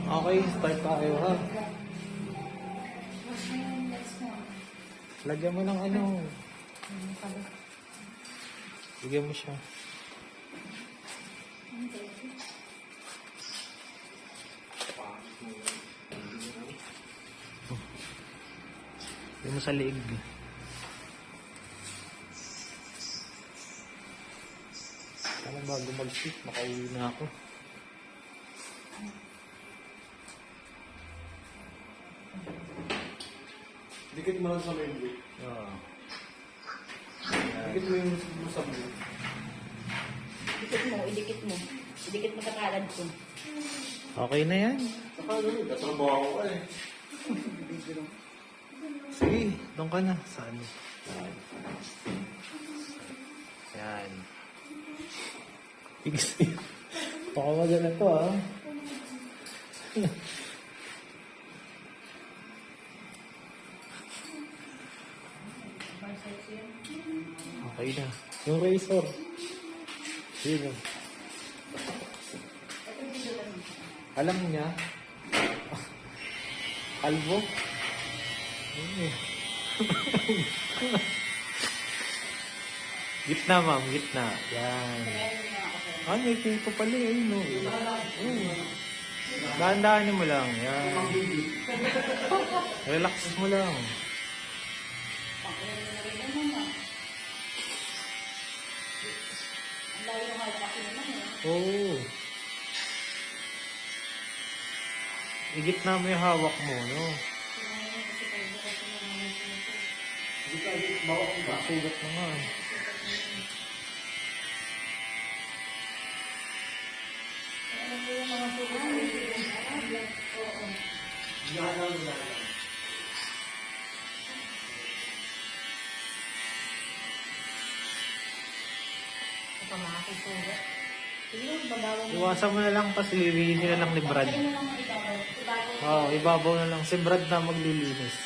Okay, start tayo ha. Lagyan mo ng ano. Lagyan mo siya. Lagyan mo sa liig. Kaya bago mag-sit, makauwi na ako. Dikit mo lang sa membrane. Oo. Dikit mo yung musabli. Idikit mo, idikit mo. Idikit mo sa palad ko. Okay na yan. Saka gano'n, katrabaho ko eh. Sige, doon ka na. Saan? Yan. Baka maganda to ah. Okay na. Yung razor. Sige. Alam niya? Kalbo? Gitna ma'am, gitna. Yan. Ah, may pito pala eh. No? Dahan-dahanin mo lang. Yan. Relax mo lang. Oo. Igitna mo yung hawak mo, no? Sugat na nga. Iwasan mo na lang kasi lilinisin na lang ni Brad. Oo, ibabaw na lang. Si Brad na maglilinis.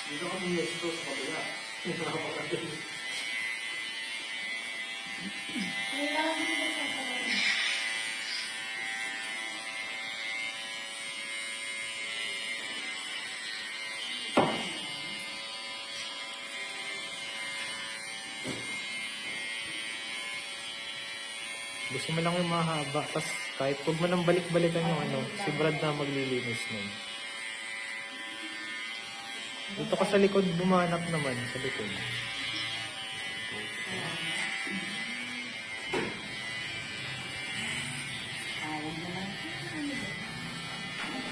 Dito kami yes to sa kabila. Napakagaling. Gusto mo lang yung mahaba. Tapos kahit huwag mo nang balik-balikan yung ano, si Brad na maglilinis nun. Dito ka sa likod, bumanap naman sa likod.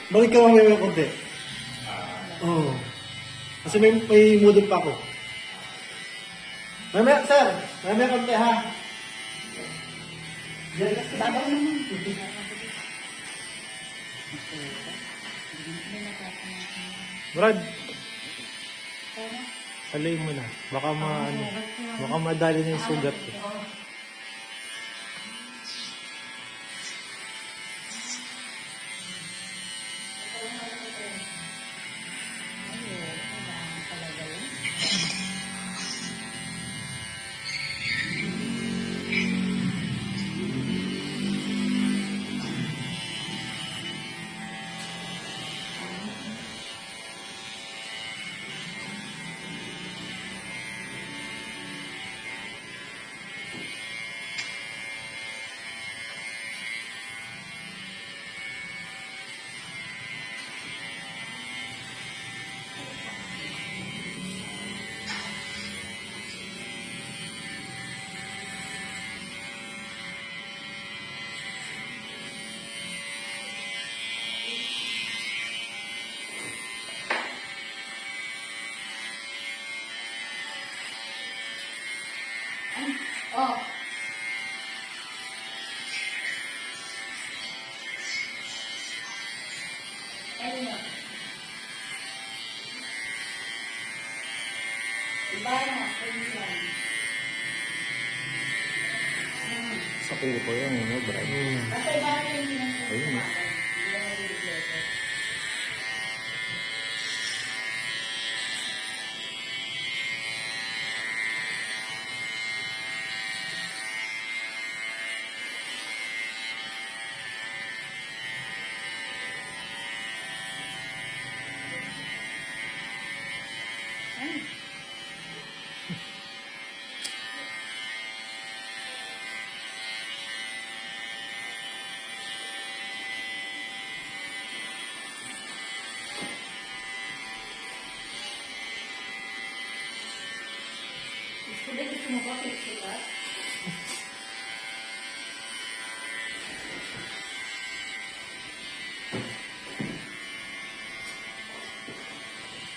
Balik ka mamaya ng konti. Oo. Kasi may mudod pa ako. Mamaya, sir. Mamaya konti ha. Babaw naman. Brad, haloy mo na. Baka baka madali na yung sugat. Eh. Oh. Ano? Iba na, kailan? Sa kuko yan, ano, Brad? Basta iba na yung ginagawa. Ayun. Hindi, gusto mo ba? Pizza?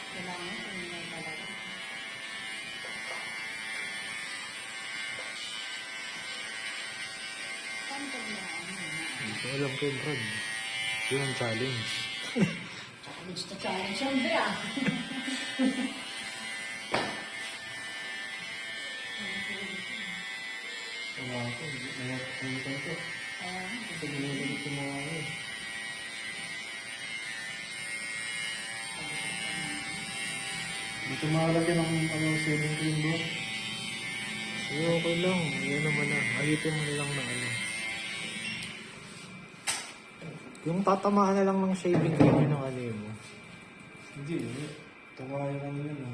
Kailangan kung may talaga. Saan pag na Hindi ko alam kay Brad. Yun ang challenge. challenge na challenge yan, Bea. Wala ako. Nangyakan ko. Kasi ginagalit ko mga ano. Dito makalagyan ng saving cream bro. Sige, okay lang. Yan naman na. Ayitin mo na lang na ano. Yung tatamaan na lang ng shaving cream yun ang ano mo. Hindi. Tumayo ko na yun.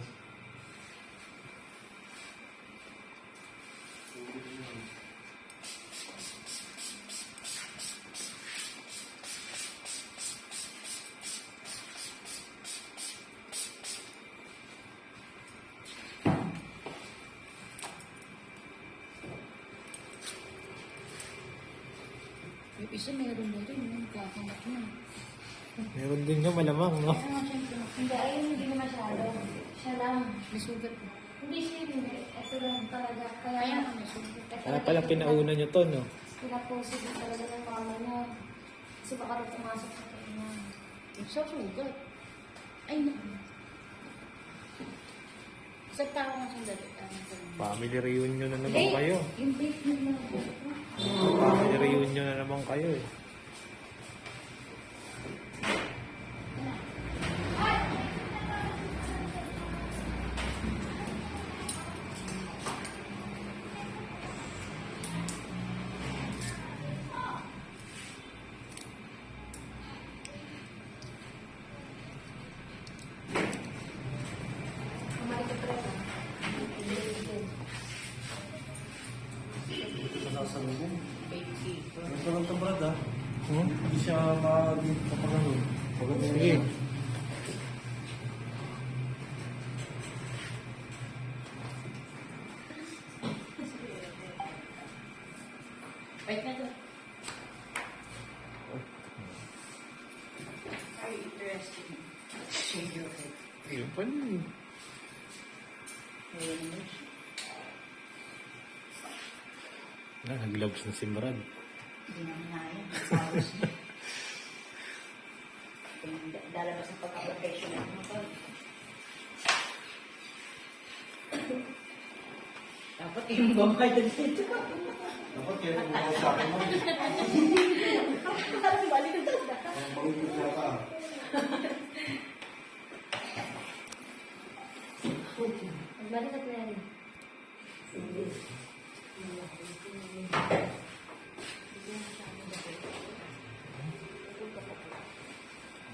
Yung isa meron na rin, yung kakanap na. Meron din nga malamang, no? Kaya nga siyempre, hindi, ayun hindi na masyado. Siya lang, may sugat po. Hindi siya, hindi. Ito lang talaga. Kaya nga, may sugat. Kaya pala pinauna nyo to, no? Pinaposit na talaga ng mama niya. Kasi baka rin pumasok sa kanya. Sa sugat. Ay, naku. Sa tao nga sandali. Family reunion na naman kayo. Yung bait niya na. Family reunion na naman kayo eh. Masasalubong. Baby. Ito lang ito brad ah. Hmm? Hindi siya kapagano. Sige. Wait na to. Are you interested? Shave your head. Ayun pa rin. Ngayon naman siya. Nag-gloves na si Brad. Hindi naman naya. Sawas niya. Dalabas ang pagka-professional mo to. Dapat yung babayad dito. Dapat kaya kung mga sa akin mo. Parang balik ang tanda. Ang bagay ko siya ka. Magbalik at meron.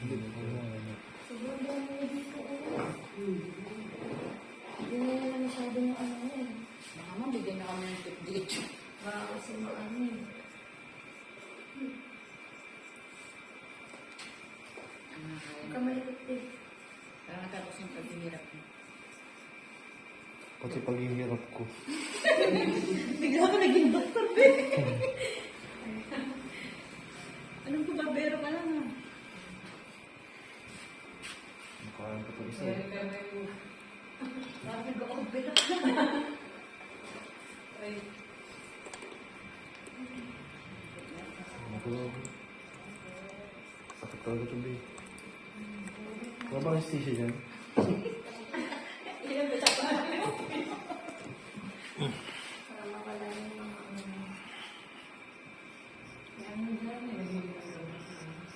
Hindi mo ano. Siguro daw mo dito. Hindi na yan masyado yung ano eh. Baka mabigyan na kami ng tip-dito. Baka kasi mo ano eh. Kamalikot eh. Parang natapos yung pag-hirap mo. Pati paghihirap ko. Bigla ka naging doktor, be. Anong kubabero ka lang, ah? Makain ko ito isa. Parang nag-o-opera. Ay. Sakit talaga ito babe. Wala ba anesthesia dyan? Ilan ba sa pa? Para mawala yung mga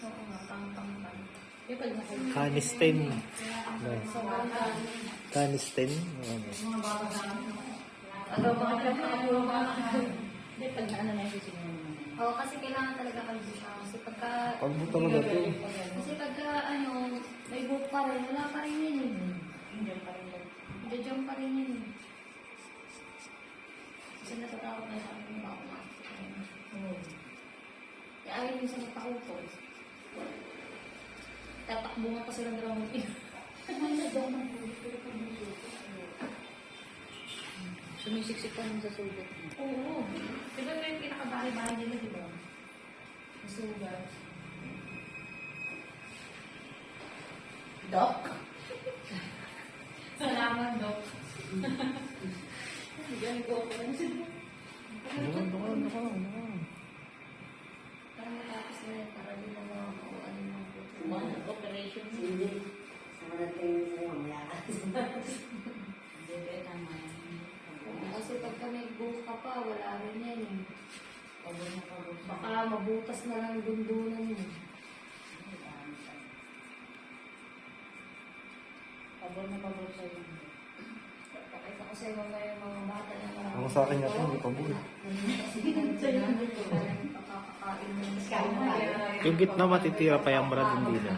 oo nga, pang-pang-pang. Yung pag nakalit. Canistin. No. Sobrang dami. Canistin? Ano? Ano ba ka hindi, pag naano na yung sisingaw mo. Oo, kasi kailangan talaga kalbo siya. Kasi pagka, Kalbo talaga ito. kasi pagka ano, may buhok pa rin, wala pa rin yun eh. Hindi pa rin yan. Diyan pa rin yun eh. Kasi natatakot na sabi ko baka pumasok. Kaya ayaw yung sa nagpakupo. Tatakbo nga pa silang dalawang pino. Ano daw ng buhok? Pero pag may buhok. Sumisiksik pa rin sa sugat mo. Oo. Di ba may pinakabahay-bahay nila, di ba? Masugat. Dok? Salamat, Dok. Ganito ko lang sila. Parang matapos na yun, para di na mga kauan ng puto. Mga operation. Hindi. Sama natin sa'yo, mamaya ka. Hindi, tama yan. Kasi pagka may buhok ka pa, wala rin yan eh. Pagod na pagod. Baka mabutas na lang dundunan mo. Pagod na pagod sa'yo. Pakita ko sa'yo mamaya yung mga bata na marami. Ako sa akin yata, hindi pa buhay. Kasi ganito namin kung parang pakakakain mo. Yung gitna matitira pa yung Brad, hindi na.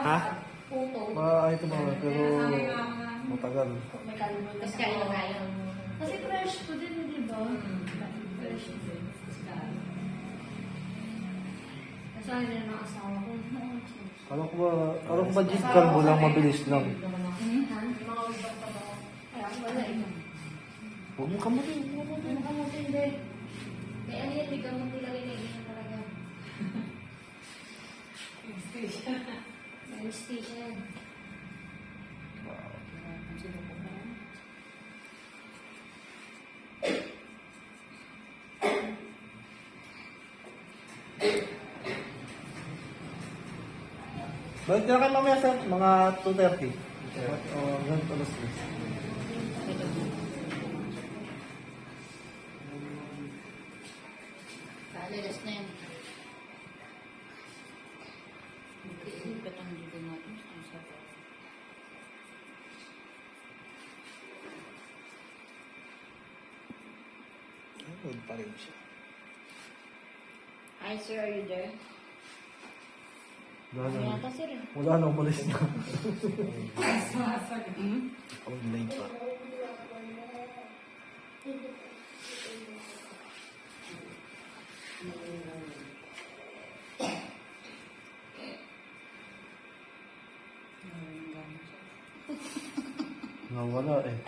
Ha? Puto. Ito ba, pero matagal. May kalbo. Mas kaya kaya. Kasi fresh ko din, di ba? Fresh ko din. Nasaan din ang asawa ko? Alam ko ba jeep carbo lang, mabilis lang. Mga ubang pa ba? Kaya wala ito. Huwag mo kamutin. Ano ka mo hindi? Kaya ano yan, bigyan mo nila rin na talaga. Anesthesia yan. Balik na kayo mamaya sa mga 2:30. Ganito alas 3. Kalilas na yan. Ipat ang dito natin. Ang sarap. Good pa rin siya. Hi sir, are you there? Wala na. Yata sir. Wala na, umalis na. Online pa. Nawala eh.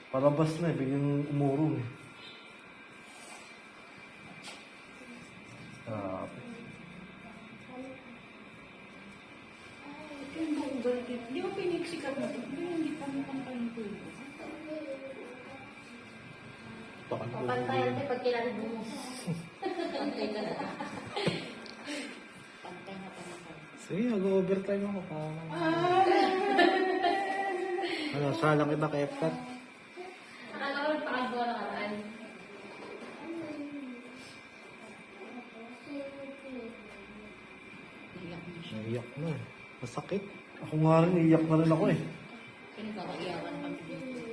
Palabas na eh, biglang umurong eh. Grabe. Di ba piniksikat na ito? Hindi pa naman kayong tulo. Papantayan tayo pag kailangan mo. Pantay ka na. Pantay na pa na kayo. Sige, mag-overtime ako pa. Ano, salang kita kay Epcat. Akala ko pakagawa ng aral. Iyak na siya. Naiyak na eh. Masakit. Ako nga rin, iiyak na rin ako eh. Pinagkakaiyakan kami dito.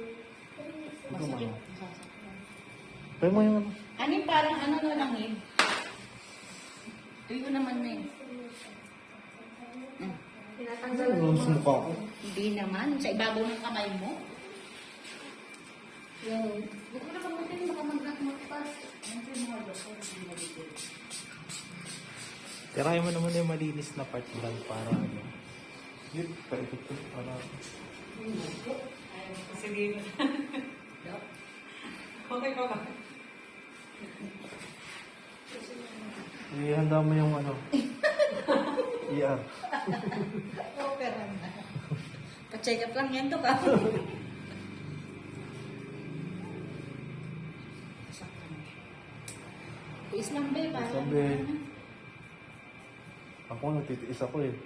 Ito Masakit. mga. Masasaktan. Pero mo yung ano. Ano yung parang ano na lang eh. Tuyo naman na eh. Tinatanggal Ano sa mukha ko? Hindi naman. Sa ibabaw ng kamay mo. yung... Huwag mo na kamutin, baka mag-magpas. Ano yung mga doktor? Hindi na dito. Tirahin mo naman yung malinis na part Brad para ano. Yun, paikot ko. Para... Sige. Okay pa ba? Ihanda mo yung ano. ER. Opera na. Pa-check up lang yan to ka. Saktan mo siya. Tiis lang be. Para Sabi, ako nagtitiis ako eh.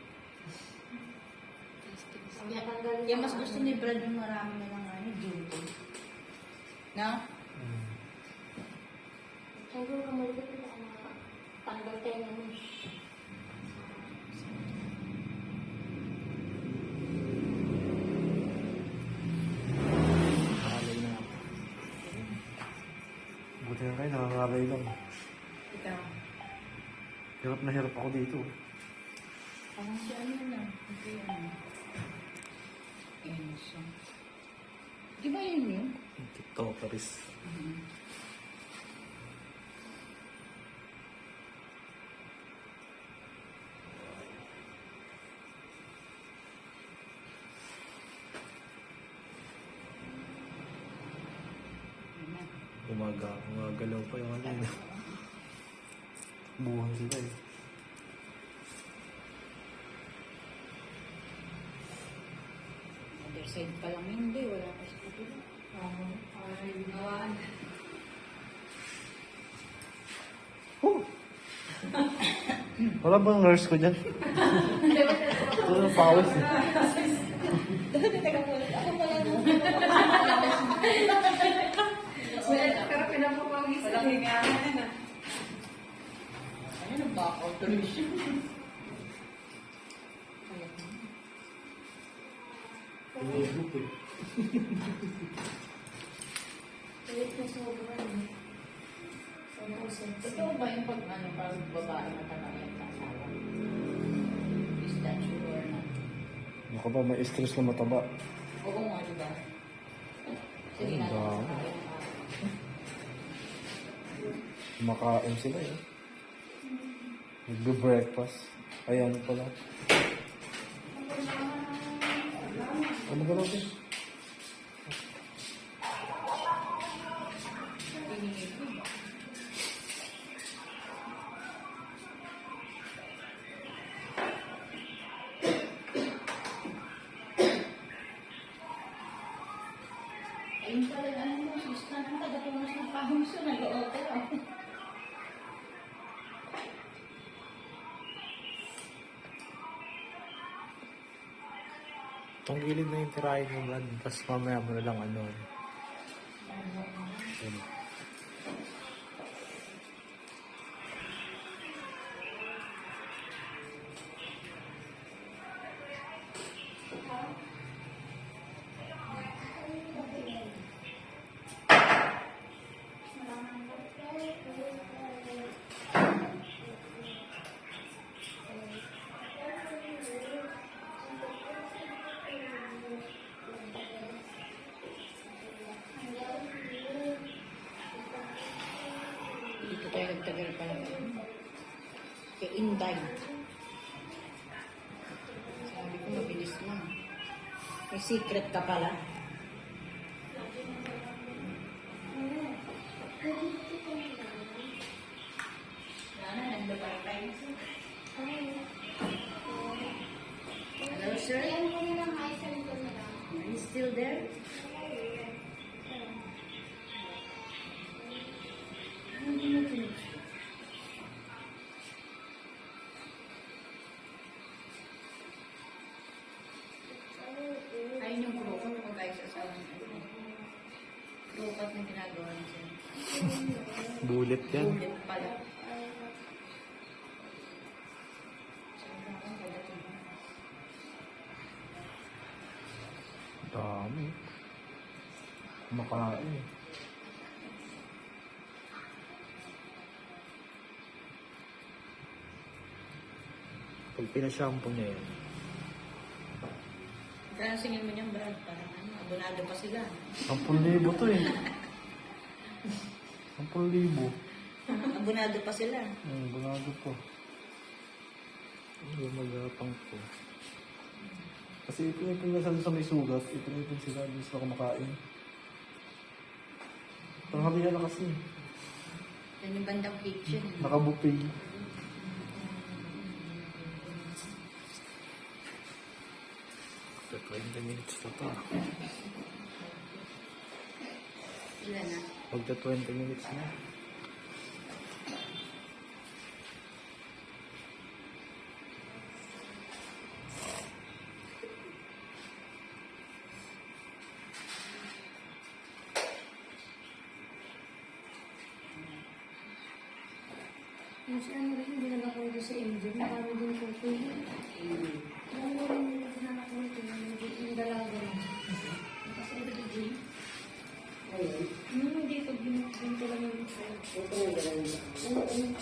Tinatanggal Kaya mas gusto ni Brad yung marami na lang ano, duty. No? Siguro kamutin, baka matanggal tayo naman. Nakalay na ako. Buti na kayo, nangangalay lang. Ikaw. Hirap na hirap ako dito. Parang si ano na. Hindi ano. Enso. Di ba yun yun? TikTokeris. gumagalaw pa yung ano yun. Buhan sila eh. Other side pa lang hindi, wala pa siya dito. Ay, ginawan. Wala bang nurse ko dyan? Wala na pawis eh. Teka po, ako pala nung... Pero pinapapawis. Walang hingahan na. Ayun, ang back-out tuloy siya. Notebook eh. Wait na sobra eh. Sobrang sexy. Totoo ba yung pag babae matanayan sa asawa? Is that true or not? Baka ba may stress na mataba? Oo nga, diba? Sige na. Dami. Makain sila eh. Nagbe-breakfast. Ayan pala. Ano ba natin? Ayun pala, ano mo, sis na, ang taga-tumas ng pahungso, nag-o-opera. Itong gilid na yung tirahin mo, Brad. Tapos mamaya mo na lang ano. Yun. Dito tayo nagtagal pa lang. Kay Inday. Sabi ko, mabilis lang. May secret ka pala. Nana, nagbabay na siya. Hello, sir? Ayan ko na lang, ay, send ko na lang. Are you still there? Ayun yung grupo ko guys sa asawa niya. Grupat na ginagawa niya. Bullet yan. Ulit pala. Dami. Kumakain. Pag pinashampoo niya yan. Kaya singin mo niyang Brad, parang ano, abonado pa sila. 10,000 to eh. 10,000. Abonado pa sila. Bunado po. Ano magapang po. Kasi ipinipin na sa may sugat, ipinipin sila, hindi sila kumakain. Panghabi na kasi. Yan yung bandang kitchen. Nakabupig. Ito 20 minutes na to. Ilan na? Magta 20 minutes na. Mas ano rin, hindi na ako ito sa engine. Marami din po ito. Marami rin hindi na ako ito. Yung dalaga rin. Kasi ito ito din. Ayun. Hindi ito binto lang yung ito. Ito na gano'n.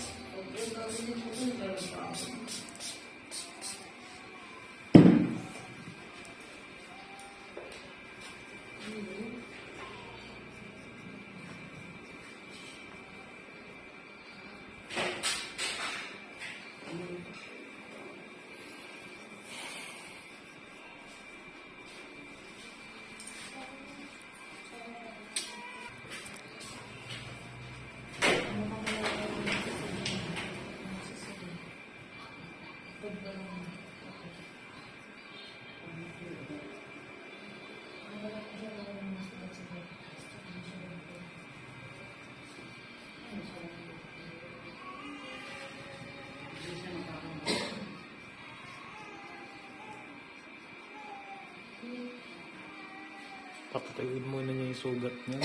Papatuyuin muna niya yung sugat niya.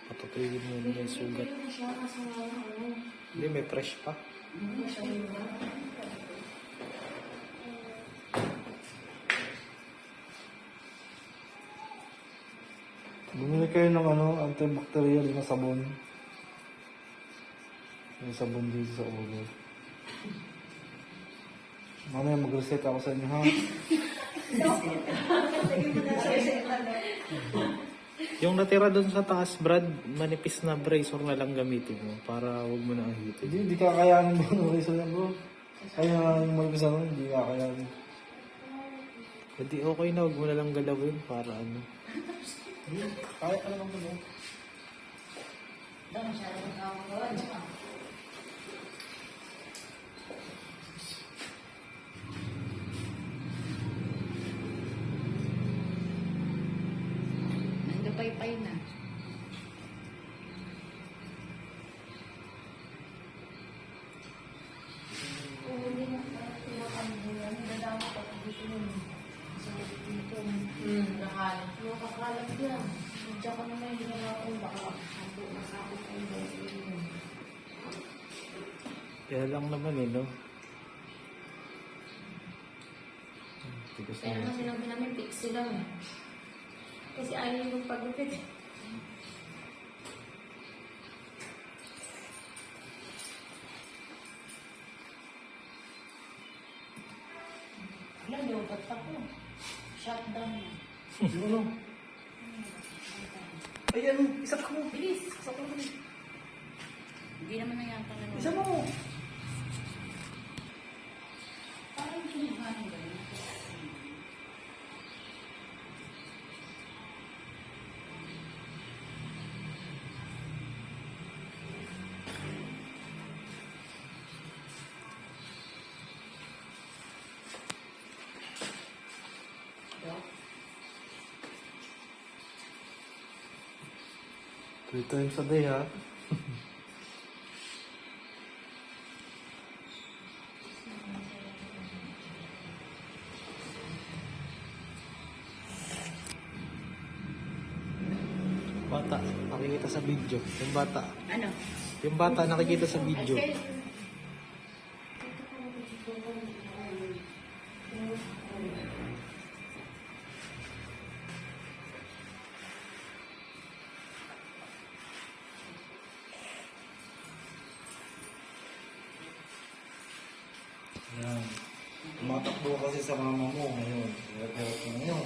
Papatuyuin muna niya yung sugat. Hindi siya kasi nga ano. Hindi, may fresh pa. Hindi siya yun. Bumili kayo ng antibacterial na sabon. Yung sabon dito sa ulo. Mamaya mag-reset ako sa inyo, ha? Yung natira doon sa taas, Brad, manipis na razor na lang gamitin mo para huwag mo na ahitin. Hindi kakayanin mo ng reason na, bro. Kaya yung malipis hindi kakayanin. Hindi okay na, huwag mo na lang galawin para ano. Kaya ka naman mo. Daw, masyadong nakakagawa. Nandupay-pay na. Kung hindi na pinakalibulan, dadama pa dito yun. Sa dito. Nakalit. Nakakalat yan. Diyan ka naman hindi na ako baka ako masakit ang dito yun. Kaya lang naman eh, no? Tigas Kaya na nga sinabi namin pixie lang eh. Kasi ayaw yung pagupit. Alam, lubat ako. Shutdown na. Yung ano? Ay, isa ka mo. Bilis! Hindi naman nangyari pa Isa mo. Parang kinuhanin ba yun? Three times a day, ha? bata, nakikita sa video. Yung bata. Ano? Yung bata nakikita sa video. Yan. Tumatakbo kasi sa mama mo ngayon. Hirap-hirap mo ngayon.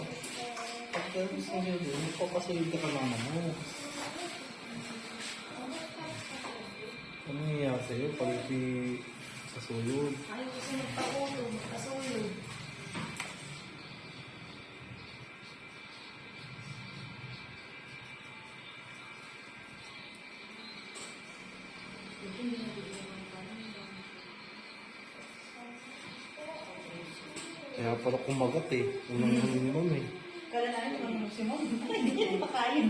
Pagkakos na yun, magpapasilid ka mama mo. Ano nangyayari sa'yo? Paliti sa sulod. Ayaw kasi magpakulong, kasulog. Kaya pala kumagat eh. Unang minimum eh. Kala namin naman si Mom. Hindi niya napakain.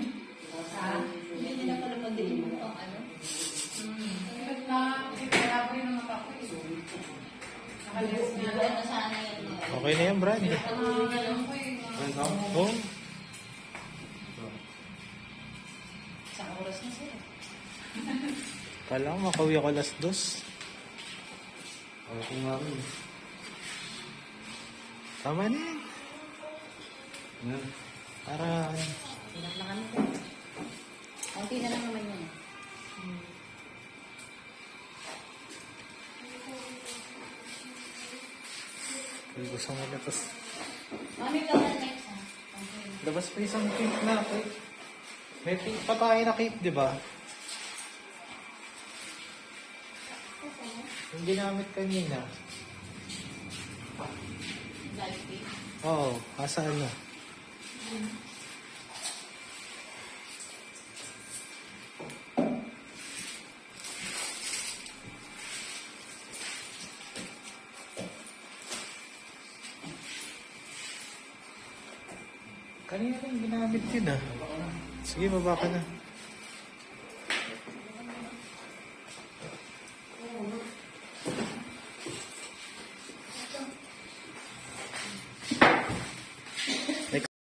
Hindi niya na pala pagdating mo ang ano. Ba't na, kaya ko yung mga ako eh. Nakalis nga Wala na sana yan. Okay na yan, Brad. alam ko yung Oh, Isang oras na sila. kala ko makauwi ako alas 2. Ako nga rin. Tama na yan. Yan. Para, Pinat na kami ko. Kunti na lang naman yun. gusto mo na tas. Mami ka na next ha. Labas pa isang cake na, cake. May cake pa tayo na cake, di ba? Yung ginamit kanina. Live feed. Oo, asaan na? Kanina rin ginamit yun ah. Sige, baba ka na.